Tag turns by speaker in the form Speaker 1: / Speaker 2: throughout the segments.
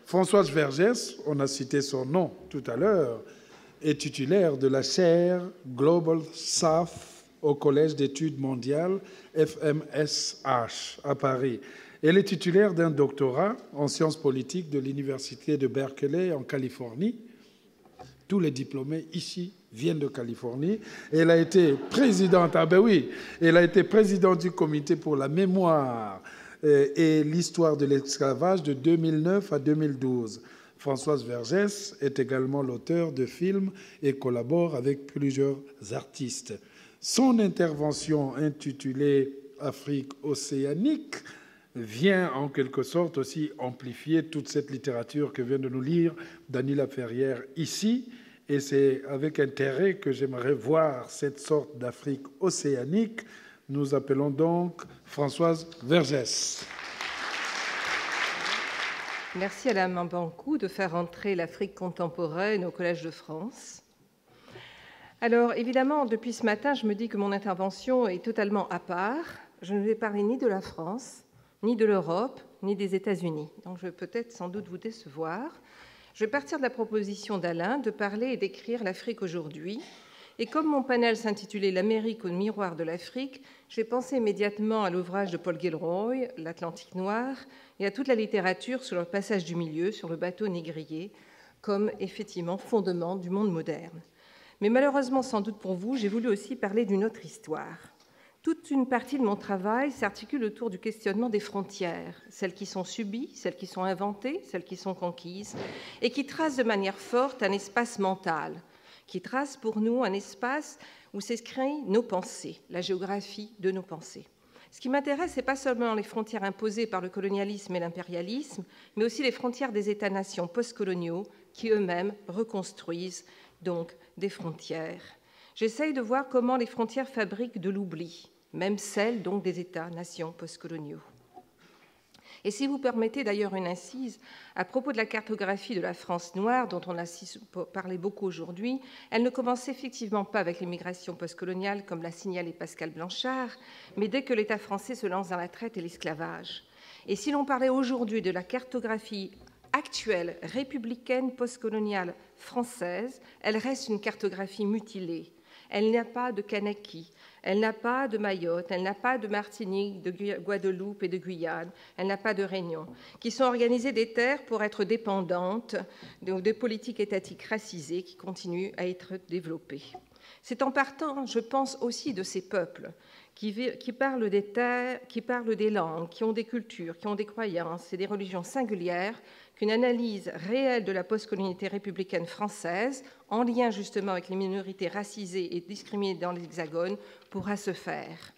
Speaker 1: Françoise Vergès, on a cité son nom tout à l'heure, est titulaire de la chaire Global South au Collège d'études mondiales FMSH à Paris. Elle est titulaire d'un doctorat en sciences politiques de l'Université de Berkeley en Californie. Tous les diplômés ici viennent de Californie. Elle a été présidente, elle a été présidente du comité pour la mémoire et l'histoire de l'esclavage de 2009 à 2012. Françoise Vergès est également l'auteur de films et collabore avec plusieurs artistes. Son intervention intitulée « Afrique océanique » vient en quelque sorte aussi amplifier toute cette littérature que vient de nous lire Dany Laferrière ici. Et c'est avec intérêt que j'aimerais voir cette sorte d'Afrique océanique. Nous appelons donc Françoise Vergès.
Speaker 2: Merci à Alain Mambancou de faire entrer l'Afrique contemporaine au Collège de France. Alors, évidemment, depuis ce matin, je me dis que mon intervention est totalement à part. Je ne vais parler ni de la France, ni de l'Europe, ni des États-Unis. Donc, je vais peut-être sans doute vous décevoir. Je vais partir de la proposition d'Alain de parler et d'écrire l'Afrique aujourd'hui. Et comme mon panel s'intitulait « L'Amérique au miroir de l'Afrique », j'ai pensé immédiatement à l'ouvrage de Paul Gilroy, « L'Atlantique noir », et à toute la littérature sur le passage du milieu, sur le bateau négrier, comme effectivement fondement du monde moderne. Mais malheureusement, sans doute pour vous, j'ai voulu aussi parler d'une autre histoire. Toute une partie de mon travail s'articule autour du questionnement des frontières, celles qui sont subies, celles qui sont inventées, celles qui sont conquises, et qui tracent de manière forte un espace mental, qui trace pour nous un espace où s'écrivent nos pensées, la géographie de nos pensées. Ce qui m'intéresse, ce n'est pas seulement les frontières imposées par le colonialisme et l'impérialisme, mais aussi les frontières des États-nations postcoloniaux qui eux-mêmes reconstruisent donc des frontières. J'essaye de voir comment les frontières fabriquent de l'oubli, même celles donc des États-nations postcoloniaux. Et si vous permettez d'ailleurs une incise, à propos de la cartographie de la France noire, dont on a parlé beaucoup aujourd'hui, elle ne commence effectivement pas avec l'immigration postcoloniale, comme l'a signalé Pascal Blanchard, mais dès que l'État français se lance dans la traite et l'esclavage. Et si l'on parlait aujourd'hui de la cartographie actuelle, républicaine, postcoloniale française, elle reste une cartographie mutilée. Elle n'a pas de Kanaki, elle n'a pas de Mayotte, elle n'a pas de Martinique, de Guadeloupe et de Guyane, elle n'a pas de Réunion, qui sont organisées des terres pour être dépendantes de politiques étatiques racisées qui continuent à être développées. C'est en partant, je pense, aussi de ces peuples qui parlent des terres, qui parlent des langues, qui ont des cultures, qui ont des croyances et des religions singulières, qu'une analyse réelle de la postcolonialité républicaine française, en lien justement avec les minorités racisées et discriminées dans l'Hexagone, pourra se faire.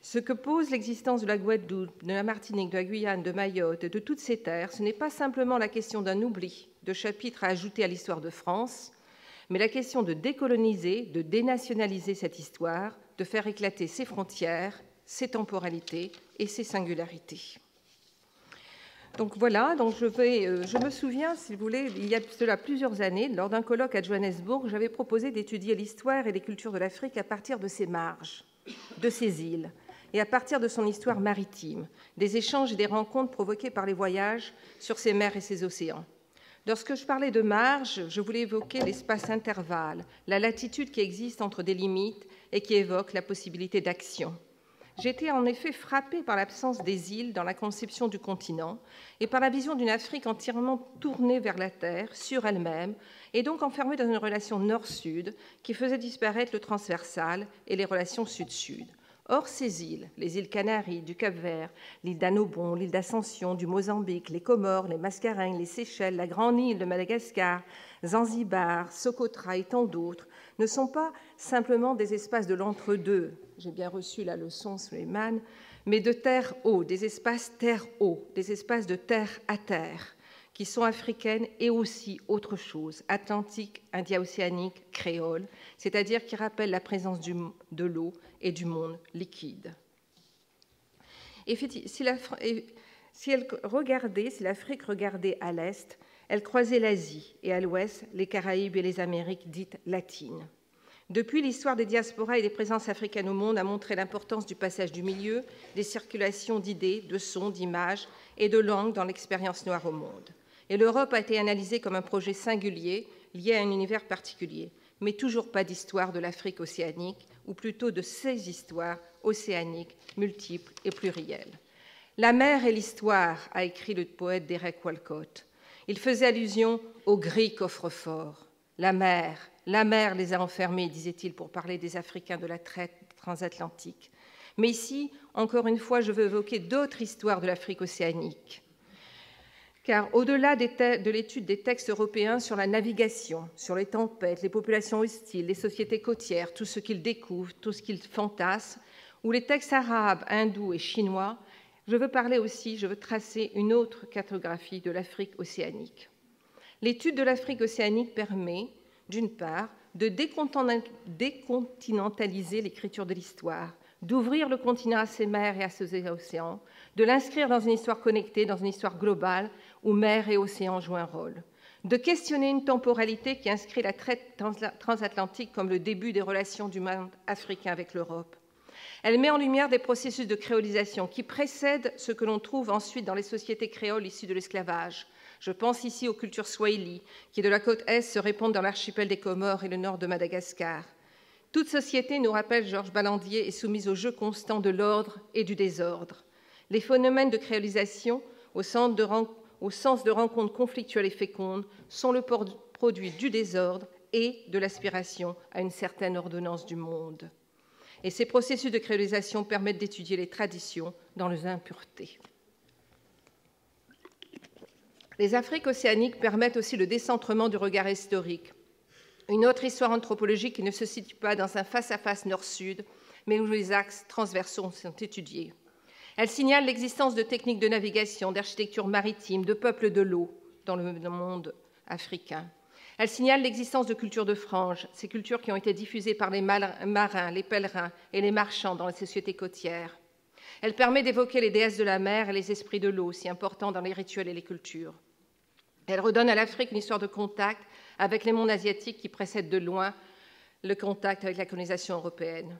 Speaker 2: Ce que pose l'existence de la Guadeloupe, de la Martinique, de la Guyane, de Mayotte, de toutes ces terres, ce n'est pas simplement la question d'un oubli de chapitres à ajouter à l'histoire de France, mais la question de décoloniser, de dénationaliser cette histoire, de faire éclater ses frontières, ses temporalités et ses singularités. Donc voilà, donc je me souviens, si vous voulez, il y a cela plusieurs années, lors d'un colloque à Johannesburg, j'avais proposé d'étudier l'histoire et les cultures de l'Afrique à partir de ses marges, de ses îles, et à partir de son histoire maritime, des échanges et des rencontres provoqués par les voyages sur ses mers et ses océans. Lorsque je parlais de marge, je voulais évoquer l'espace intervalle, la latitude qui existe entre des limites et qui évoque la possibilité d'action. J'étais en effet frappée par l'absence des îles dans la conception du continent et par la vision d'une Afrique entièrement tournée vers la terre, sur elle-même, et donc enfermée dans une relation nord-sud qui faisait disparaître le transversal et les relations sud-sud. Or, ces îles, les îles Canaries, du Cap-Vert, l'île d'Annobon, l'île d'Ascension, du Mozambique, les Comores, les Mascareignes, les Seychelles, la Grande Île de Madagascar, Zanzibar, Socotra et tant d'autres, ne sont pas simplement des espaces de l'entre-deux, j'ai bien reçu la leçon Suleiman, mais de terre-eau, des espaces terre-eau, des espaces de terre à terre, qui sont africaines et aussi autre chose, atlantique, india-océanique, créole, c'est-à-dire qui rappellent la présence de l'eau et du monde liquide. Et si l'Afrique regardait à l'est, elle croisait l'Asie et à l'ouest, les Caraïbes et les Amériques dites latines. Depuis, l'histoire des diasporas et des présences africaines au monde a montré l'importance du passage du milieu, des circulations d'idées, de sons, d'images et de langues dans l'expérience noire au monde. Et l'Europe a été analysée comme un projet singulier, lié à un univers particulier. Mais toujours pas d'histoire de l'Afrique océanique, ou plutôt de ses histoires océaniques, multiples et plurielles. La mer et l'histoire, a écrit le poète Derek Walcott. Il faisait allusion au gris coffre-fort. La mer les a enfermés, disait-il, pour parler des Africains de la traite transatlantique. Mais ici, encore une fois, je veux évoquer d'autres histoires de l'Afrique océanique. Car au-delà de l'étude des textes européens sur la navigation, sur les tempêtes, les populations hostiles, les sociétés côtières, tout ce qu'ils découvrent, tout ce qu'ils fantasment, ou les textes arabes, hindous et chinois, je veux tracer une autre cartographie de l'Afrique océanique. L'étude de l'Afrique océanique permet, d'une part, de décontinentaliser l'écriture de l'histoire, d'ouvrir le continent à ses mers et à ses océans, de l'inscrire dans une histoire connectée, dans une histoire globale, où mer et océan jouent un rôle, de questionner une temporalité qui inscrit la traite transatlantique comme le début des relations du monde africain avec l'Europe. Elle met en lumière des processus de créolisation qui précèdent ce que l'on trouve ensuite dans les sociétés créoles issues de l'esclavage. Je pense ici aux cultures swahili, qui de la côte Est se répandent dans l'archipel des Comores et le nord de Madagascar. Toute société, nous rappelle Georges Ballandier, est soumise au jeu constant de l'ordre et du désordre. Les phénomènes de créolisation, au sens de rencontres conflictuelles et fécondes, sont le produit du désordre et de l'aspiration à une certaine ordonnance du monde. Et ces processus de créolisation permettent d'étudier les traditions dans leurs impuretés. Les Afriques océaniques permettent aussi le décentrement du regard historique, une autre histoire anthropologique qui ne se situe pas dans un face-à-face nord-sud, mais où les axes transversaux sont étudiés. Elle signale l'existence de techniques de navigation, d'architecture maritime, de peuples de l'eau dans le monde africain. Elle signale l'existence de cultures de franges, ces cultures qui ont été diffusées par les marins, les pèlerins et les marchands dans les sociétés côtières. Elle permet d'évoquer les déesses de la mer et les esprits de l'eau, si importants dans les rituels et les cultures. Elle redonne à l'Afrique une histoire de contact avec les mondes asiatiques qui précèdent de loin le contact avec la colonisation européenne.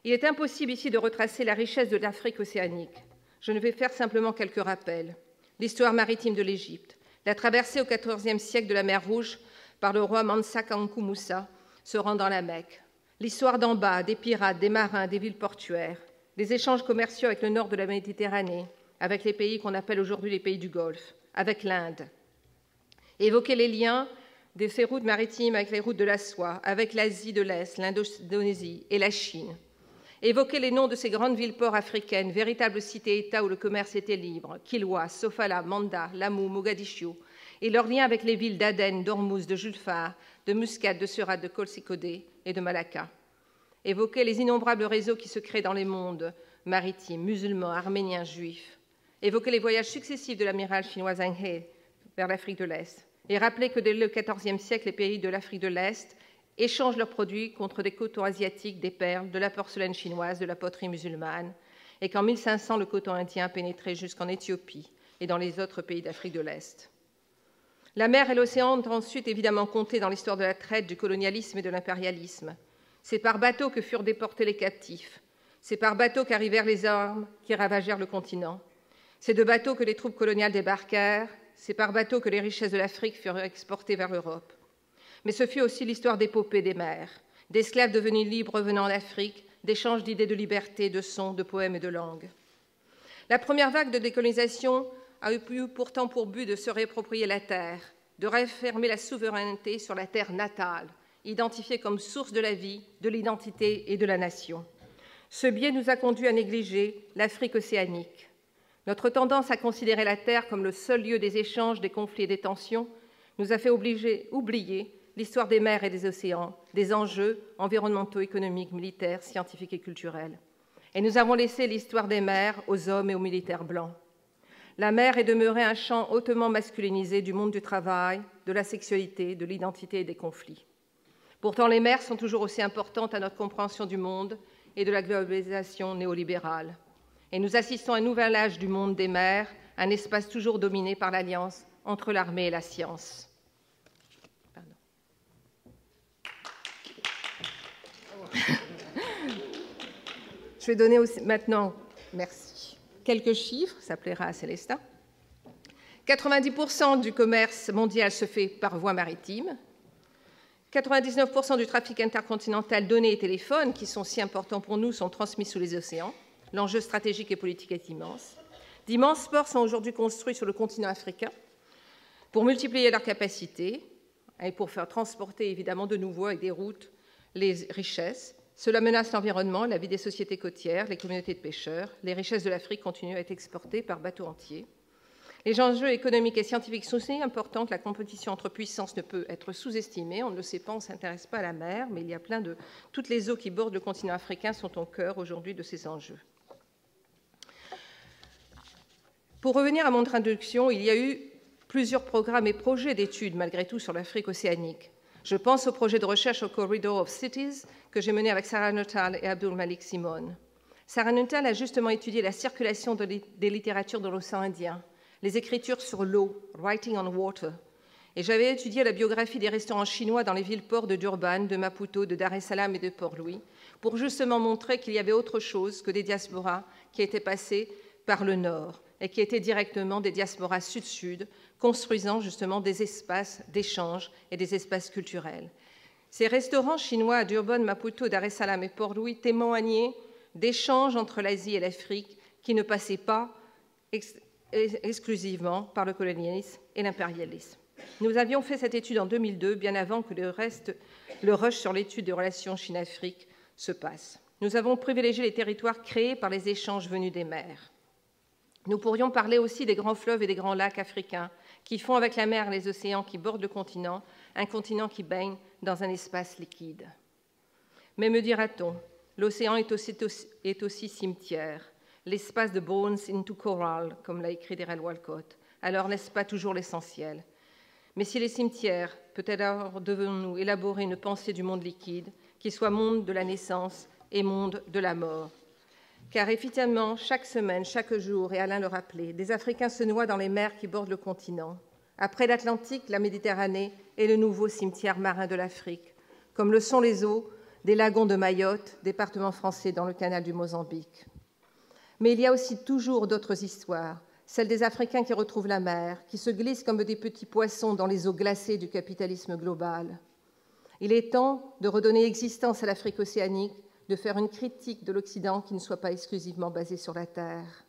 Speaker 2: Il est impossible ici de retracer la richesse de l'Afrique océanique. Je ne vais faire simplement quelques rappels. L'histoire maritime de l'Égypte, la traversée au XIVe siècle de la mer Rouge par le roi Mansa Kankou Moussa se rendant à la Mecque, l'histoire d'en bas, des pirates, des marins, des villes portuaires, les échanges commerciaux avec le nord de la Méditerranée, avec les pays qu'on appelle aujourd'hui les pays du Golfe, avec l'Inde. Évoquer les liens de ces routes maritimes avec les routes de la soie, avec l'Asie de l'Est, l'Indonésie et la Chine. Évoquer les noms de ces grandes villes-ports africaines, véritables cités-États où le commerce était libre, Kilwa, Sofala, Manda, Lamou, Mogadiscio, et leurs liens avec les villes d'Aden, d'Ormuz, de Julfar, de Muscat, de Surat, de Kolsikode et de Malacca. Évoquer les innombrables réseaux qui se créent dans les mondes maritimes, musulmans, arméniens, juifs. Évoquer les voyages successifs de l'amiral chinois Zheng He vers l'Afrique de l'Est. Et rappeler que dès le XIVe siècle, les pays de l'Afrique de l'Est échangent leurs produits contre des cotons asiatiques, des perles, de la porcelaine chinoise, de la poterie musulmane, et qu'en 1500, le coton indien pénétrait jusqu'en Éthiopie et dans les autres pays d'Afrique de l'Est. La mer et l'océan ont ensuite évidemment compté dans l'histoire de la traite, du colonialisme et de l'impérialisme. C'est par bateau que furent déportés les captifs. C'est par bateau qu'arrivèrent les armes qui ravagèrent le continent. C'est de bateau que les troupes coloniales débarquèrent. C'est par bateau que les richesses de l'Afrique furent exportées vers l'Europe. Mais ce fut aussi l'histoire d'épopées des mers, d'esclaves devenus libres venant d'Afrique, d'échanges d'idées de liberté, de sons, de poèmes et de langues. La première vague de décolonisation a eu pourtant pour but de se réapproprier la terre, de réaffirmer la souveraineté sur la terre natale, identifiée comme source de la vie, de l'identité et de la nation. Ce biais nous a conduit à négliger l'Afrique océanique. Notre tendance à considérer la terre comme le seul lieu des échanges, des conflits et des tensions nous a fait oublier l'histoire des mers et des océans, des enjeux environnementaux, économiques, militaires, scientifiques et culturels. Et nous avons laissé l'histoire des mers aux hommes et aux militaires blancs. La mer est demeurée un champ hautement masculinisé du monde du travail, de la sexualité, de l'identité et des conflits. Pourtant, les mers sont toujours aussi importantes à notre compréhension du monde et de la globalisation néolibérale. Et nous assistons à un nouvel âge du monde des mers, un espace toujours dominé par l'alliance entre l'armée et la science. Pardon. Je vais donner aussi maintenant, merci, quelques chiffres, ça plaira à Célestin. 90% du commerce mondial se fait par voie maritime. 99% du trafic intercontinental, données et téléphones, qui sont si importants pour nous, sont transmis sous les océans. L'enjeu stratégique et politique est immense. D'immenses ports sont aujourd'hui construits sur le continent africain pour multiplier leurs capacités et pour faire transporter, évidemment, de nouveau avec des routes les richesses. Cela menace l'environnement, la vie des sociétés côtières, les communautés de pêcheurs. Les richesses de l'Afrique continuent à être exportées par bateau entier. Les enjeux économiques et scientifiques sont aussi importants que la compétition entre puissances ne peut être sous-estimée. On ne le sait pas, on ne s'intéresse pas à la mer, mais il y a plein de... Toutes les eaux qui bordent le continent africain sont au cœur aujourd'hui de ces enjeux. Pour revenir à mon introduction, il y a eu plusieurs programmes et projets d'études, malgré tout, sur l'Afrique océanique. Je pense au projet de recherche au Corridor of Cities que j'ai mené avec Sarah Nuttall et Abdul Malik Simon. Sarah Nuttall a justement étudié la circulation des littératures de l'océan Indien, les écritures sur l'eau, Writing on Water. Et j'avais étudié la biographie des restaurants chinois dans les villes-ports de Durban, de Maputo, de Dar es Salaam et de Port-Louis, pour justement montrer qu'il y avait autre chose que des diasporas qui étaient passées par le nord et qui étaient directement des diasporas sud-sud, construisant justement des espaces d'échange et des espaces culturels. Ces restaurants chinois à Durban, Maputo, Dar es Salaam et Port-Louis témoignaient d'échanges entre l'Asie et l'Afrique qui ne passaient pas exclusivement par le colonialisme et l'impérialisme. Nous avions fait cette étude en 2002, bien avant que le rush sur l'étude des relations Chine-Afrique se passe. Nous avons privilégié les territoires créés par les échanges venus des mers. Nous pourrions parler aussi des grands fleuves et des grands lacs africains qui font avec la mer et les océans qui bordent le continent, un continent qui baigne dans un espace liquide. Mais me dira-t-on, l'océan est aussi cimetière, l'espace de bones into coral, comme l'a écrit Darrell Walcott. Alors n'est-ce pas toujours l'essentiel? Mais si les cimetières, peut-être devons-nous élaborer une pensée du monde liquide qui soit monde de la naissance et monde de la mort. Car effectivement, chaque semaine, chaque jour, et Alain le rappelait, des Africains se noient dans les mers qui bordent le continent. Après l'Atlantique, la Méditerranée est le nouveau cimetière marin de l'Afrique, comme le sont les eaux des lagons de Mayotte, département français dans le canal du Mozambique. Mais il y a aussi toujours d'autres histoires, celles des Africains qui retrouvent la mer, qui se glissent comme des petits poissons dans les eaux glacées du capitalisme global. Il est temps de redonner existence à l'Afrique océanique, de faire une critique de l'Occident qui ne soit pas exclusivement basée sur la Terre,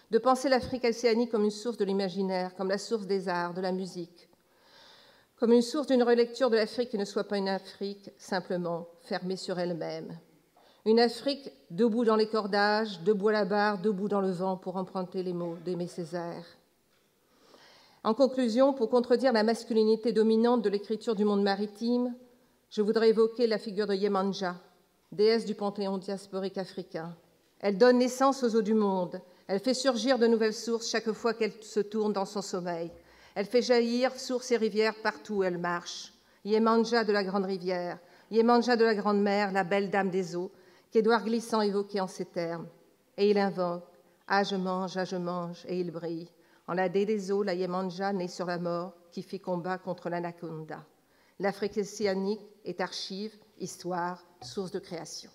Speaker 2: de penser l'Afrique océanique comme une source de l'imaginaire, comme la source des arts, de la musique, comme une source d'une relecture de l'Afrique qui ne soit pas une Afrique simplement fermée sur elle-même. Une Afrique debout dans les cordages, debout à la barre, debout dans le vent, pour emprunter les mots d'Aimé Césaire. En conclusion, pour contredire la masculinité dominante de l'écriture du monde maritime, je voudrais évoquer la figure de Yemanja, déesse du panthéon diasporique africain. Elle donne naissance aux eaux du monde. Elle fait surgir de nouvelles sources chaque fois qu'elle se tourne dans son sommeil. Elle fait jaillir sources et rivières partout où elle marche. Yemanja de la Grande Rivière, Yemanja de la Grande Mer, la belle dame des eaux, qu'Édouard Glissant évoquait en ces termes. Et il invoque « Ah, je mange, et il brille. En la dé des eaux, la Yemanja née sur la mort, qui fit combat contre l'anaconda. L'Afrique océanique est archive, histoire, source de création. »